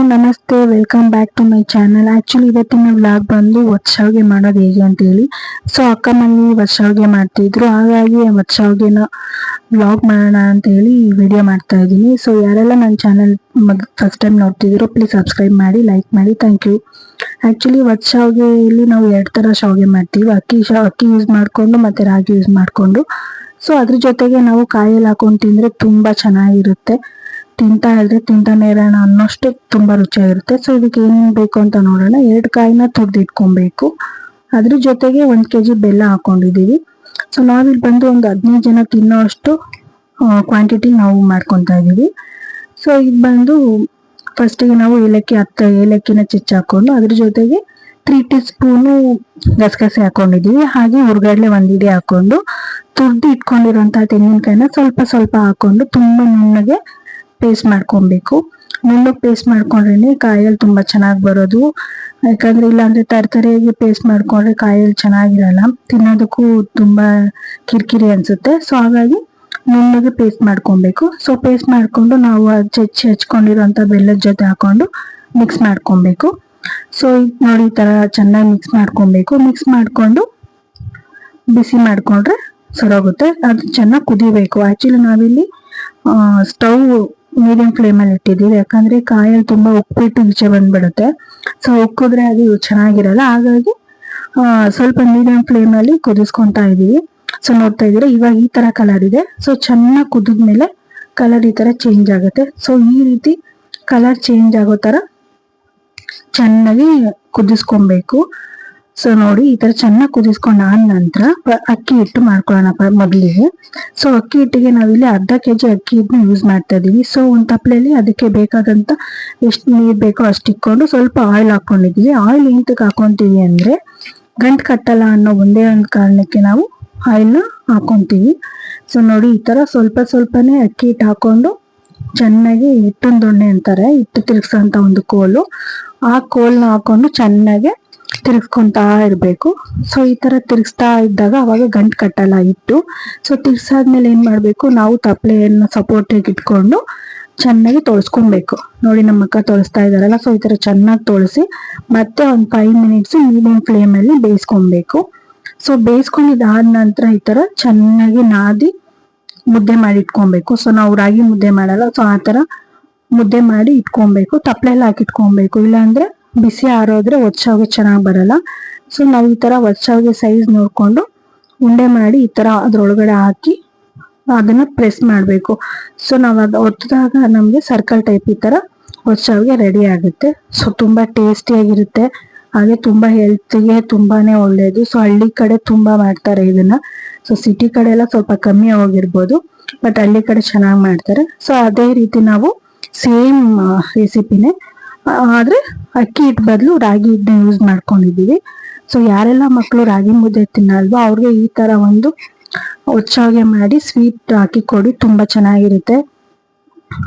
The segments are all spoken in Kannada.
ನಮಸ್ತೆ, welcome back to my channel. Actually ಇವತ್ತಿನ ವ್ಲಾಗ್ ಬಂದು ಶಾವಿಗೆ ಮಾಡೋದು ಹೇಗೆ ಅಂತ ಹೇಳಿ. ಸೊ ಅಕ್ಕ ಮನೆ ಶಾವಿಗೆ ಮಾಡ್ತಿದ್ರು, ಹಾಗಾಗಿ ಶಾವಿಗೆನ ವ್ಲಾಗ್ ಮಾಡೋಣ ಅಂತ ಹೇಳಿ ವಿಡಿಯೋ ಮಾಡ್ತಾ ಇದ್ದೀನಿ. ಸೊ ಯಾರೆಲ್ಲ ನನ್ನ ಚಾನಲ್ ಫಸ್ಟ್ ಟೈಮ್ ನೋಡ್ತಿದ್ರು ಪ್ಲೀಸ್ ಸಬ್ಸ್ಕ್ರೈಬ್ ಮಾಡಿ, ಲೈಕ್ ಮಾಡಿ, ಥ್ಯಾಂಕ್ ಯು. ಆಕ್ಚುಲಿ ಶಾವಿಗೆಯಲ್ಲಿ ನಾವು 2 ಥರ ಶಾವಿಗೆ ಮಾಡ್ತೀವಿ, ಅಕ್ಕಿ ಯೂಸ್ ಮಾಡಿಕೊಂಡು ಮತ್ತೆ ರಾಗಿ ಯೂಸ್ ಮಾಡಿಕೊಂಡು. ಸೊ ಅದ್ರ ಜೊತೆಗೆ ನಾವು ಕಾಯಲ್ಲಿ ಹಾಕೊಂಡು ತಿಂದರೆ ತುಂಬಾ ಚೆನ್ನಾಗಿರುತ್ತೆ. ತಿಂತಾ ಇದ್ರೆ ತಿಂತಾನೆ ಇರೋಣ ಅನ್ನೋಷ್ಟು ತುಂಬಾ ರುಚಿಯಾಗಿರುತ್ತೆ. ಸೊ ಇದಕ್ಕೆ ಏನೇನು ಬೇಕು ಅಂತ ನೋಡೋಣ. 2 ಕಾಯಿನ ತುರಿದಿಟ್ಕೊಬೇಕು, ಅದ್ರ ಜೊತೆಗೆ 1 kg ಬೆಲ್ಲ ಹಾಕೊಂಡಿದೀವಿ. ಸೊ ನಾವಿಲ್ಲಿ ಬಂದು ಒಂದು 15 ಜನ ತಿನ್ನೋಷ್ಟು ಕ್ವಾಂಟಿಟಿ ನಾವು ಮಾಡ್ಕೊತಾ ಇದೀವಿ. ಸೊ ಇದು ಬಂದು ಫಸ್ಟಿಗೆ ನಾವು ಏಲಕ್ಕಿನ ಚಿಚ್ಚ ಹಾಕೊಂಡು ಅದ್ರ ಜೊತೆಗೆ 3 ಟೀ ಸ್ಪೂನು ಗಸಗಸೆ ಹಾಕೊಂಡಿದೀವಿ. ಹಾಗೆ ಹುರ್ಗಡ್ಲೆ 1 ಇಡಿ ಹಾಕೊಂಡು ತುರ್ದು ಇಟ್ಕೊಂಡಿರೋಂತಹ ತೆಂಗಿನಕಾಯಿನ ಸ್ವಲ್ಪ ಸ್ವಲ್ಪ ಹಾಕೊಂಡು ತುಂಬಾ ನುಣ್ಣಗೆ ಪೇಸ್ಟ್ ಮಾಡ್ಕೊಬೇಕು. ನುಣ್ಣಗೆ ಪೇಸ್ಟ್ ಮಾಡ್ಕೊಂಡ್ರೆ ಕಾಯಲ್ಲಿ ತುಂಬಾ ಚೆನ್ನಾಗಿ ಬರೋದು. ಯಾಕಂದ್ರೆ ಇಲ್ಲಾಂದ್ರೆ ತರತರಿಯಾಗಿ ಪೇಸ್ಟ್ ಮಾಡ್ಕೊಂಡ್ರೆ ಕಾಯಲ್ಲಿ ಚೆನ್ನಾಗಿರಲ್ಲ, ತಿನ್ನೋದಕ್ಕೂ ತುಂಬಾ ಕಿರಿಕಿರಿ ಅನ್ಸುತ್ತೆ. ಸೊ ಹಾಗಾಗಿ ನುಣ್ಣಗೆ ಪೇಸ್ಟ್ ಮಾಡ್ಕೊಬೇಕು. ಸೊ ಪೇಸ್ಟ್ ಮಾಡ್ಕೊಂಡು ನಾವು ಹಚ್ಕೊಂಡಿರೋಂಥ ಬೆಲ್ಲದ ಜೊತೆ ಹಾಕೊಂಡು ಮಿಕ್ಸ್ ಮಾಡ್ಕೊಬೇಕು. ಸೊ ನೋಡಿ ಈ ತರ ಚೆನ್ನಾಗಿ ಮಿಕ್ಸ್ ಮಾಡ್ಕೊಬೇಕು. ಮಿಕ್ಸ್ ಮಾಡ್ಕೊಂಡು ಬಿಸಿ ಮಾಡ್ಕೊಂಡ್ರೆ ಸರೋಗುತ್ತೆ. ಅದು ಚೆನ್ನಾಗಿ ಕುದಿಬೇಕು. ಆಕ್ಚುಲಿ ನಾವಿಲ್ಲಿ ಸ್ಟವ್ ಮೀಡಿಯಂ ಫ್ಲೇಮಲ್ಲಿ ಇಟ್ಟಿದ್ದೀವಿ, ಯಾಕಂದ್ರೆ ಕಾಯಲ್ಲಿ ತುಂಬಾ ಉಪ್ಪಿಟ್ಟು ಈಚೆ ಬಂದ್ಬಿಡುತ್ತೆ. ಸೊ ಉಕ್ಕಿದ್ರೆ ಅದು ಚೆನ್ನಾಗಿರಲ್ಲ. ಹಾಗಾಗಿ ಸ್ವಲ್ಪ ಮೀಡಿಯಂ ಫ್ಲೇಮಲ್ಲಿ ಕುದಿಸ್ಕೊಂತಾ ಇದೀವಿ. ಸೊ ನೋಡ್ತಾ ಇದ್ದೀರಾ ಇವಾಗ ಈ ತರ ಕಲರ್ ಇದೆ. ಸೊ ಚೆನ್ನಾಗಿ ಕುದಿದ್ಮೇಲೆ ಕಲರ್ ಈ ತರ ಚೇಂಜ್ ಆಗುತ್ತೆ. ಸೊ ಈ ರೀತಿ ಕಲರ್ ಚೇಂಜ್ ಆಗೋ ತರ ಚೆನ್ನಾಗಿ ಕುದಿಸ್ಕೊಬೇಕು. ಸೊ ನೋಡಿ ಈ ತರ ಚೆನ್ನಾಗಿ ಕುದಿಸ್ಕೊಂಡ್ ಆದ ನಂತರ ಅಕ್ಕಿ ಹಿಟ್ಟು ಮಾಡ್ಕೊಳ್ಳೋಣ ಮೊದಲಿಗೆ. ಸೊ ಅಕ್ಕಿ ಹಿಟ್ಟಿಗೆ ನಾವಿಲ್ಲಿ ಅರ್ಧ kg ಅಕ್ಕಿ ಹಿಟ್ಟನ್ನ ಯೂಸ್ ಮಾಡ್ತಾ ಇದೀವಿ. ಸೊ ಒಂದು ತಪ್ಪಲೆಯಲ್ಲಿ ಅದಕ್ಕೆ ಬೇಕಾದಂತ ಎಷ್ಟು ನೀರ್ ಬೇಕೋ ಅಷ್ಟು ಇಟ್ಕೊಂಡು ಸ್ವಲ್ಪ ಆಯಿಲ್ ಹಾಕೊಂಡಿದೀವಿ. ಆಯಿಲ್ ಎಂತಕ್ಕೆ ಹಾಕೊಂತೀವಿ ಅಂದ್ರೆ ಗಂಟು ಕಟ್ಟಲ್ಲ ಅನ್ನೋ ಒಂದೇ ಒಂದು ಕಾರಣಕ್ಕೆ ನಾವು ಆಯಿಲ್ನ ಹಾಕೊಂತೀವಿ. ಸೊ ನೋಡಿ ಈ ತರ ಸ್ವಲ್ಪ ಸ್ವಲ್ಪನೇ ಅಕ್ಕಿ ಹಿಟ್ಟು ಹಾಕೊಂಡು ಚೆನ್ನಾಗಿ ಹಿಟ್ಟಿನ ದೊಣ್ಣೆ ಅಂತಾರೆ, ಹಿಟ್ಟು ತಿರ್ಗ್ಸಂತ ಒಂದು ಕೋಲು, ಆ ಕೋಲ್ನ ಹಾಕೊಂಡು ಚೆನ್ನಾಗಿ ತಿರ್ಗಿಸ್ಕೊಂತಾ ಇರ್ಬೇಕು. ಸೊ ಈ ತರ ತಿರ್ಗಿಸ್ತಾ ಇದ್ದಾಗ ಅವಾಗ ಗಂಟು ಕಟ್ಟಲ್ಲ ಹಿಟ್ಟು. ಸೊ ತಿರ್ಗ್ಸಾದ್ಮೇಲೆ ಏನ್ ಮಾಡ್ಬೇಕು, ನಾವು ತಪ್ಪಲೆಯನ್ನ ಸಪೋರ್ಟಿಗೆ ಇಟ್ಕೊಂಡು ಚೆನ್ನಾಗಿ ತೊಳ್ಸ್ಕೊಬೇಕು. ನೋಡಿ ನಮ್ಮ ಅಕ್ಕ ತೊಳಸ್ತಾ ಇದಾರಲ್ಲ. ಸೊ ಈ ತರ ಚೆನ್ನಾಗಿ ತೊಳಸಿ ಮತ್ತೆ ಒಂದು 5 ಮಿನಿಟ್ಸ್ ಮೀಡಿಯಂ ಫ್ಲೇಮ್ ಅಲ್ಲಿ ಬೇಯಿಸ್ಕೊಬೇಕು. ಸೊ ಬೇಯಿಸ್ಕೊಂಡಿದ್ದಾದ ನಂತರ ಈ ತರ ಚೆನ್ನಾಗಿ ನಾದಿ ಮುದ್ದೆ ಮಾಡಿ ಇಟ್ಕೊಬೇಕು. ಸೊ ನಾವು ರಾಗಿ ಮುದ್ದೆ ಮಾಡಲ್ಲ, ಸೊ ಆ ತರ ಮುದ್ದೆ ಮಾಡಿ ಇಟ್ಕೊಬೇಕು. ತಪ್ಪಲೆಲ್ಲ ಹಾಕಿ ಇಟ್ಕೊಬೇಕು, ಇಲ್ಲಾಂದ್ರೆ ಬಿಸಿ ಆರೋದ್ರೆ ಶಾವಿಗೆ ಚೆನ್ನಾಗಿ ಬರಲ್ಲ. ಸೊ ನಾವು ಈ ತರ ಶಾವಿಗೆ ಸೈಜ್ ನೋಡ್ಕೊಂಡು ಉಂಡೆ ಮಾಡಿ ಈ ತರ ಅದ್ರೊಳಗಡೆ ಹಾಕಿ ಅದನ್ನ ಪ್ರೆಸ್ ಮಾಡ್ಬೇಕು. ಸೊ ನಾವು ಅದು ಒತ್ತಿದಾಗ ನಮ್ಗೆ ಸರ್ಕಲ್ ಟೈಪ್ ಈ ತರ ಶಾವಿಗೆ ರೆಡಿ ಆಗುತ್ತೆ. ಸೊ ತುಂಬಾ ಟೇಸ್ಟಿಯಾಗಿರುತ್ತೆ, ಹಾಗೆ ತುಂಬಾ ಹೆಲ್ತ್ಗೆ ತುಂಬಾನೇ ಒಳ್ಳೇದು. ಸೊ ಹಳ್ಳಿ ಕಡೆ ತುಂಬಾ ಮಾಡ್ತಾರೆ ಇದನ್ನ. ಸೊ ಸಿಟಿ ಕಡೆ ಎಲ್ಲ ಸ್ವಲ್ಪ ಕಮ್ಮಿ ಹೋಗಿರ್ಬೋದು, ಬಟ್ ಹಳ್ಳಿ ಕಡೆ ಚೆನ್ನಾಗಿ ಮಾಡ್ತಾರೆ. ಸೊ ಅದೇ ರೀತಿ ನಾವು ಸೇಮ್ ರೆಸಿಪಿನೇ, ಆದ್ರೆ ಅಕ್ಕಿ ಹಿಟ್ಟು ಬದಲು ರಾಗಿ ಹಿಟ್ಟನ್ನ ಯೂಸ್ ಮಾಡ್ಕೊಂಡಿದೀವಿ. ಸೊ ಯಾರೆಲ್ಲ ಮಕ್ಕಳು ರಾಗಿ ಮುದ್ದೆ ತಿನ್ನಲ್ವೋ ಅವ್ರಿಗೆ ಈ ತರ ಒಂದು ಶಾವಿಗೆ ಮಾಡಿ ಸ್ವೀಟ್ ಹಾಕಿ ಕೊಡಿ, ತುಂಬಾ ಚೆನ್ನಾಗಿರುತ್ತೆ.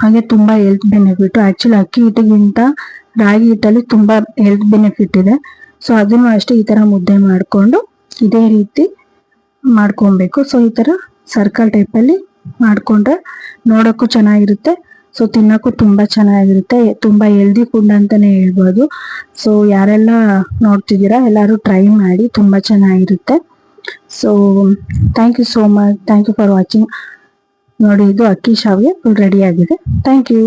ಹಾಗೆ ತುಂಬಾ ಹೆಲ್ತ್ ಬೆನಿಫಿಟ್. ಆಕ್ಚುಲಿ ಅಕ್ಕಿ ಹಿಟ್ಟಿಗಿಂತ ರಾಗಿ ಹಿಟ್ಟಲ್ಲಿ ತುಂಬಾ ಹೆಲ್ತ್ ಬೆನಿಫಿಟ್ ಇದೆ. ಸೊ ಅದನ್ನು ಅಷ್ಟೇ ಈ ತರ ಮುದ್ದೆ ಮಾಡ್ಕೊಂಡು ಇದೇ ರೀತಿ ಮಾಡ್ಕೊಬೇಕು. ಸೊ ಈ ತರ ಸರ್ಕಲ್ ಟೈಪ್ ಅಲ್ಲಿ ಮಾಡ್ಕೊಂಡ್ರೆ ನೋಡಕ್ಕೂ ಚೆನ್ನಾಗಿರುತ್ತೆ. ಸೊ ತಿನ್ನಕ್ಕೂ ತುಂಬಾ ಚೆನ್ನಾಗಿರುತ್ತೆ, ತುಂಬಾ ಹೆಲ್ದಿ ಫುಡ್ ಅಂತಾನೆ ಹೇಳ್ಬೋದು. ಸೊ ಯಾರೆಲ್ಲ ನೋಡ್ತಿದ್ದೀರಾ ಎಲ್ಲರೂ ಟ್ರೈ ಮಾಡಿ, ತುಂಬಾ ಚೆನ್ನಾಗಿರುತ್ತೆ. So thank you so much, thank you for watching. ನೋಡಿ ಇದು ಅಕ್ಕಿ ಶಾವಿಗೆ ಫುಲ್ ರೆಡಿ ಆಗಿದೆ. Thank you.